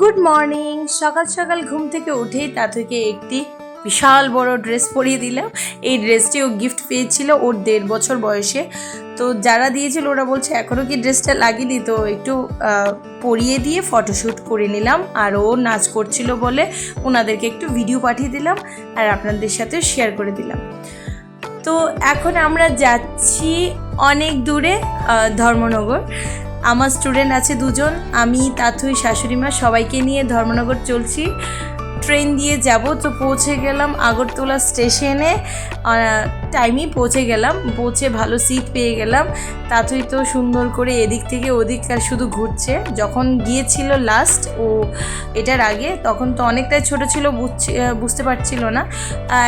Good morning. সকাল সকাল ঘুম থেকে উঠেই তাথইকে একটি বিশাল বড় ড্রেস পরিয়ে দিলাম। এই ড্রেসটি ও গিফট পেয়েছিল ওর 1.5 বছর বয়সে। তো যারা দিয়েছিল ওরা বলছে এখনও কি ড্রেসটা লাগিনি, তো একটু পরিয়ে দিয়ে ফটোশ্যুট করে নিলাম। আর ও নাচ করছিল বলে ওনাদেরকে একটু ভিডিও পাঠিয়ে দিলাম আর আপনাদের সাথে শেয়ার করে দিলাম। তো এখন আমরা যাচ্ছি অনেক দূরে, ধর্মনগর। আমার স্টুডেন্ট আছে 2জন, আমি তাথই শাশুড়িমা সবাইকে নিয়ে ধর্মনগর চলছি। ট্রেন দিয়ে যাব। তো পৌঁছে গেলাম আগরতলা স্টেশনে, টাইমেই পৌঁছে গেলাম। পৌঁছে ভালো সিট পেয়ে গেলাম। তাথই তো সুন্দর করে এদিক থেকে ওদিক শুধু ঘুরছে। যখন গিয়েছিল লাস্ট ও এটার আগে, তখন তো অনেকটাই ছোট ছিল, বুঝতে পারছিল না।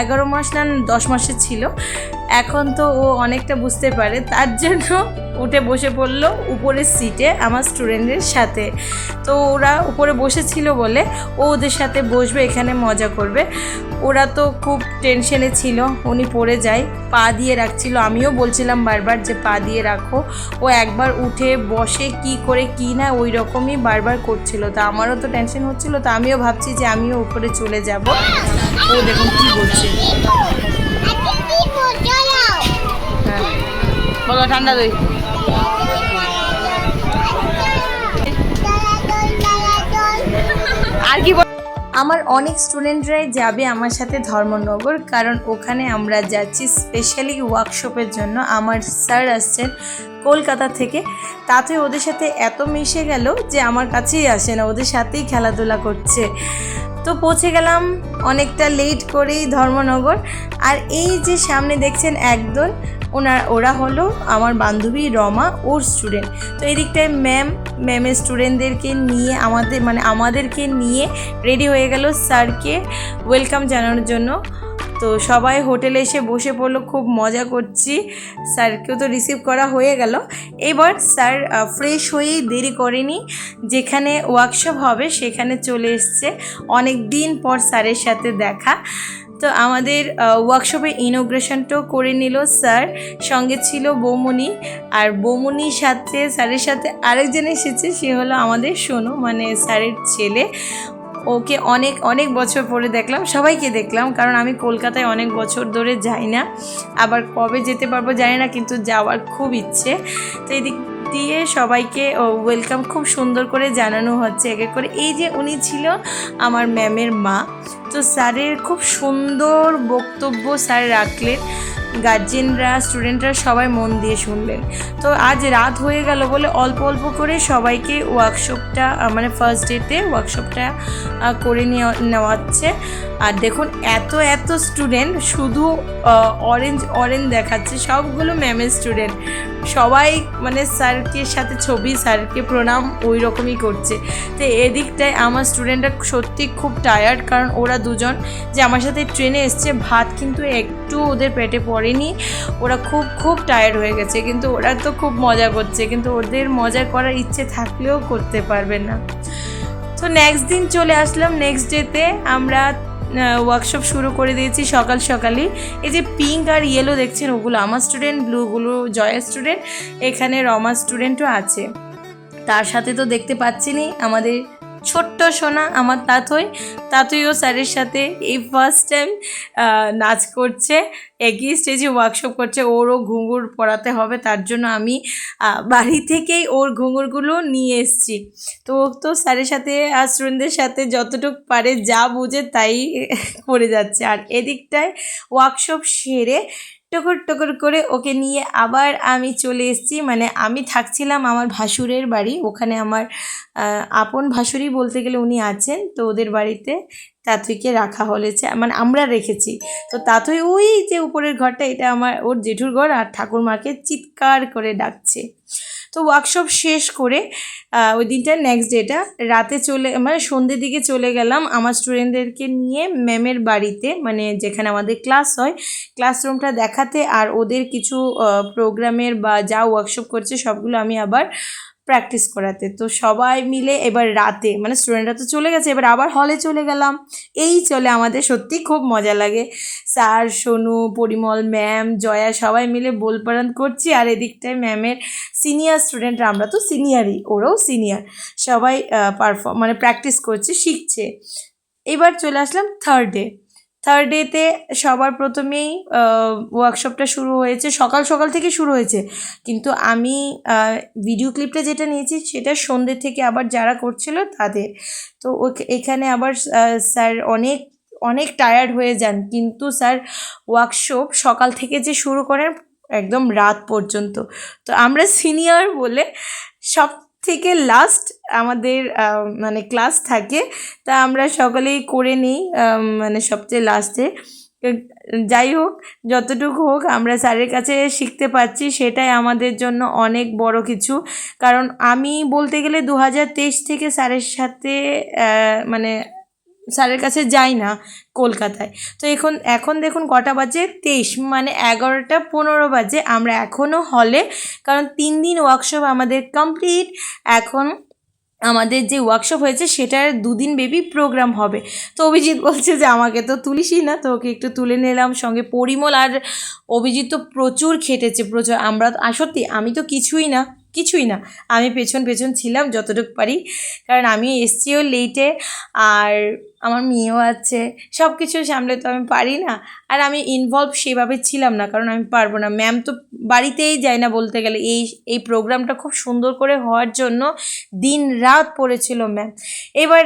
11 মাস না 10 মাসের ছিল। এখন তো ও অনেকটা বুঝতে পারে, তার জন্য উঠে বসে পড়লো উপরের সিটে আমার স্টুডেন্টের সাথে। তো ওরা উপরে বসেছিল বলে ও ওদের সাথে বসবে, এখানে মজা করবে। ওরা তো খুব টেনশনে ছিল, উনি পড়ে যায়, পা দিয়ে রাখছিল। আমিও বলছিলাম বারবার যে পা দিয়ে রাখো। ও একবার উঠে বসে কি করে কি না ওই রকমই বারবার করছিল। তা আমারও তো টেনশন হচ্ছিল, তো আমিও ভাবছি যে আমিও উপরে চলে যাব। ও দেখুন কি বলছে। হ্যাঁ বলো, ঠান্ডা দই। আর কি আমার অনেক স্টুডেন্টরাই যাবে আমার সাথে ধর্মনগর, কারণ ওখানে আমরা যাচ্ছি স্পেশালি ওয়ার্কশপের জন্য। আমার স্যার আসছেন কলকাতা থেকে। তাতে ওদের সাথে এত মিশে গেল যে আমার কাছেই আসে না, ওদের সাথেই খেলাধুলা করছে। তো পৌঁছে গেলাম অনেকটা লেট করেই ধর্মনগর। আর এই যে সামনে দেখছেন একদল, ওরা হলো আমার বান্ধবী রমা, ওর স্টুডেন্ট। তো এই দিকটায় ম্যামের স্টুডেন্টদেরকে নিয়ে আমাদেরকে নিয়ে রেডি হয়ে গেল স্যারকে ওয়েলকাম জানানোর জন্য। তো সবাই হোটেলে এসে বসে পড়লো, খুব মজা করছি। স্যারকেও তো রিসিভ করা হয়ে গেল। এবার স্যার ফ্রেশ হয়েই দেরি করেনি, যেখানে ওয়ার্কশপ হবে সেখানে চলে এসছে। অনেক দিন পর স্যারের সাথে দেখা। তো আমাদের ওয়ার্কশপে ইনোগ্রেশনটাও করে নিল স্যার। সঙ্গে ছিল বৌমনি, আর বৌমনির সাথে স্যারের সাথে আরেকজন এসেছে, সে হলো আমাদের সোনু, মানে স্যারের ছেলে। ওকে অনেক অনেক বছর পরে দেখলাম, সবাইকে দেখলাম, কারণ আমি কলকাতায় অনেক বছর ধরে যাই না। আবার কবে যেতে পারবো জানি না, কিন্তু যাওয়ার খুব ইচ্ছে। তো এদিক দিয়ে সবাইকে ওয়েলকাম খুব সুন্দর করে জানানো হচ্ছে এক এক করে। এই যে উনি ছিল আমার ম্যামের মা। তো স্যারের খুব সুন্দর বক্তব্য স্যার রাখলেন, গার্জেনরা স্টুডেন্টরা সবাই মন দিয়ে শুনলেন। তো আজ রাত হয়ে গেল বলে অল্প অল্প করে সবাইকে ওয়ার্কশপটা, মানে ফার্স্ট ডেতে ওয়ার্কশপটা করে নেওয়াচ্ছে। আর দেখুন এত এত স্টুডেন্ট, শুধু অরেঞ্জ দেখাচ্ছে, সবগুলো ম্যামের স্টুডেন্ট। সবাই মানে স্যারকে সাথে ছবি, স্যারকে প্রণাম ওই রকমই করছে। তো এদিকটায় আমার স্টুডেন্টরা সত্যি খুব টায়ার্ড, কারণ ওরা 2জন যে আমার সাথে ট্রেনে এসছে, ভাত কিন্তু একটু ওদের পেটে পড়েনি। ওরা খুব খুব টায়ার্ড হয়ে গেছে, কিন্তু ওরা তো খুব মজা করছে, কিন্তু ওদের মজা করার ইচ্ছে থাকলেও করতে পারবে না। তো নেক্সট দিন চলে আসলাম। নেক্সট ডেতে আমরা ওয়ার্কশপ শুরু করে দিয়েছি সকাল সকালই। এই যে পিঙ্ক আর ইয়েলো দেখছেন, ওগুলো আমার স্টুডেন্ট, ব্লুগুলো জয়া স্টুডেন্ট, এখানে রমা স্টুডেন্টও আছে। তার সাথে তো দেখতে পাচ্ছিনি আমাদের ছোট্ট সোনা আমার তাথইও স্যারের সাথে এই ফার্স্ট টাইম নাচ করছে, একই স্টেজে ওয়ার্কশপ করছে। ওরও ঘুঙুর পরাতে হবে, তার জন্য আমি বাড়ি থেকেই ওর ঘুঙুরগুলো নিয়ে এসেছি। তো ও তো স্যারের সাথে আর স্টুডেন্টদের সাথে যতটুকু পারে যা বুঝে তাই করে যাচ্ছে। আর এদিকটায় ওয়ার্কশপ সেরে টকর করে ওকে নিয়ে আবার আমি চলে এসেছি, মানে আমি থাকছিলাম আমার ভাসুরের বাড়ি। ওখানে আমার আপন ভাসুরই বলতে গেলে উনি আছেন, তো ওদের বাড়িতে তাথইকে রাখা হয়েছে, মানে আমরা রেখেছি। তো তাথই ওই যে উপরের ঘরটা, এটা ওর জেঠুর ঘর, আর ঠাকুরমাকে চিৎকার করে ডাকছে। তো ওয়ার্কশপ শেষ করে ওই দিনটা নেক্সট ডেটা রাতে মানে সন্ধ্যের দিকে চলে গেলাম আমার স্টুডেন্টদেরকে নিয়ে ম্যামের বাড়িতে, মানে যেখানে আমাদের ক্লাস হয়, ক্লাসরুমটা দেখাতে। আর ওদের কিছু প্রোগ্রামের বা যা ওয়ার্কশপ করছে সবগুলো আমি আবার প্র্যাকটিস করাতে। তো সবাই মিলে এবার রাতে মানে স্টুডেন্টরা তো চলে গেছে, এবার আবার হলে চলে গেলাম। এই চলে আমাদের, সত্যি খুব মজা লাগে। স্যার, সোনু, পরিমল, ম্যাম, জয়া সবাই মিলে বোলপারান করছি, আর এদিকটায় ম্যামের সিনিয়র স্টুডেন্টরা, আমরা তো সিনিয়রই, ওরাও সিনিয়র, সবাই মানে প্র্যাকটিস করছে, শিখছে। এবার চলে আসলাম থার্ড ডেতে। সবার প্রথমেই ওয়ার্কশপটা শুরু হয়েছে, সকাল সকাল থেকে শুরু হয়েছে, কিন্তু আমি ভিডিও ক্লিপটা যেটা নিয়েছি সেটা সন্ধ্যে থেকে আবার যারা করছিল তাদের। তো এখানে আবার স্যার অনেক অনেক টায়ার্ড হয়ে যান, কিন্তু স্যার ওয়ার্কশপ সকাল থেকে যে শুরু করেন একদম রাত পর্যন্ত। তো আমরা সিনিয়র বলে সব থেকে লাস্ট আমাদের মানে ক্লাস থাকে, তা আমরা সকলেই করে নিই মানে সবচেয়ে লাস্টে। যাই হোক, যতটুকু হোক আমরা স্যারের কাছে শিখতে পারছি, সেটাই আমাদের জন্য অনেক বড় কিছু। কারণ আমি বলতে গেলে 2023 থেকে স্যারের সাথে মানে স্যারের কাছে যাই না কলকাতায়। তো এখন দেখুন কটা বাজে, 23 মানে 11:15 বাজে, আমরা এখনও হলে। কারণ 3 দিন ওয়ার্কশপ আমাদের কমপ্লিট। এখন আমাদের যে ওয়ার্কশপ হয়েছে সেটার 2 দিন বেবি প্রোগ্রাম হবে। তো অভিজিৎ বলছে যে আমাকে তো তুলিসই না, তো ওকে একটু তুলে নিলাম। সঙ্গে পরিমল আর অভিজিৎ তো প্রচুর খেটেছে, প্রচুর। আমরা সত্যি আমি তো কিছুই না, আমি পেছন ছিলাম যতটুকু পারি, কারণ আমি এসছিও লেটে, আর আমার মেয়েও আছে, সব কিছু সামলে তো আমি পারি না। আর আমি ইনভলভ সেভাবে ছিলাম না, কারণ আমি পারবো না। ম্যাম তো বাড়িতেই যায় না বলতে গেলে, এই প্রোগ্রামটা খুব সুন্দর করে হওয়ার জন্য দিন রাত পড়েছিল ম্যাম। এবার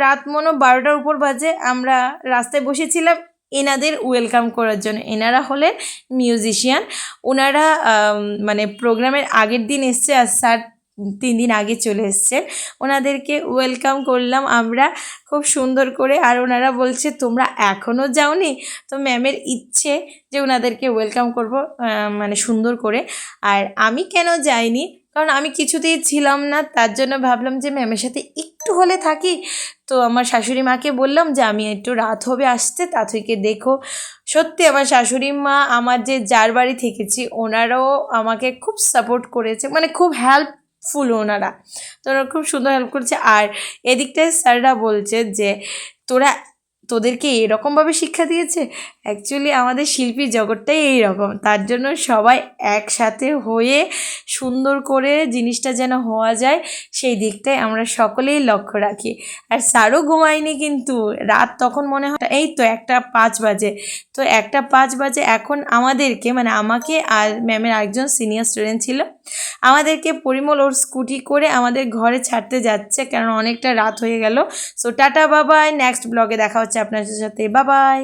রাত মনে 12টার উপর বাজে, আমরা রাস্তায় বসেছিলাম এনাদের ওয়েলকাম করার জন্য। এনারা হলেন মিউজিশিয়ান, ওনারা মানে প্রোগ্রামের আগের দিন এসছে, আর স্যার 3 দিন আগে চলে এসছে। ওনাদেরকে ওয়েলকাম করলাম আমরা খুব সুন্দর করে। আর ওনারা বলছে তোমরা এখনও যাওনি? তো ম্যামের ইচ্ছে যে ওনাদেরকে ওয়েলকাম করব মানে সুন্দর করে। আর আমি কেন যাইনি, কারণ আমি কিছুতেই ছিলাম না, তার জন্য ভাবলাম যে ম্যামের সাথে একটু হলে থাকি। তো আমার শাশুড়ি মাকে বললাম যে আমি একটু রাত হবে আসতে, তাঁতুইকে দেখো। সত্যি আমার শাশুড়ি মা, আমার যে যার বাড়ি থেকেছি ওনারাও আমাকে খুব সাপোর্ট করেছে, মানে খুব হেল্পফুল ওনারা। তো ওরা খুব সুন্দর হেল্প করছে। আর এদিকটায় স্যাররা বলছে যে তোদেরকে এরকমভাবে শিক্ষা দিয়েছে। অ্যাকচুয়ালি আমাদের শিল্পী জগৎটাই এইরকম, তার জন্য সবাই একসাথে হয়ে সুন্দর করে জিনিসটা যেন হওয়া যায়, সেই দিকটায় আমরা সকলেই লক্ষ্য রাখি। আর স্যারও ঘুমায়নি, কিন্তু রাত তখন মনে হয় এই তো 1:05 বাজে। তো 1:05 বাজে এখন আমাদেরকে, মানে আমাকে আর ম্যামের আরেকজন সিনিয়র স্টুডেন্ট ছিল, আমাদেরকে পরিমল ওর স্কুটি করে আমাদের ঘরে ছাড়তে যাচ্ছে, কারণ অনেকটা রাত হয়ে গেল। সো টাটা, বাবাই, নেক্সট ব্লগে দেখা হচ্ছে আপনাদের সাথে, বাবাই।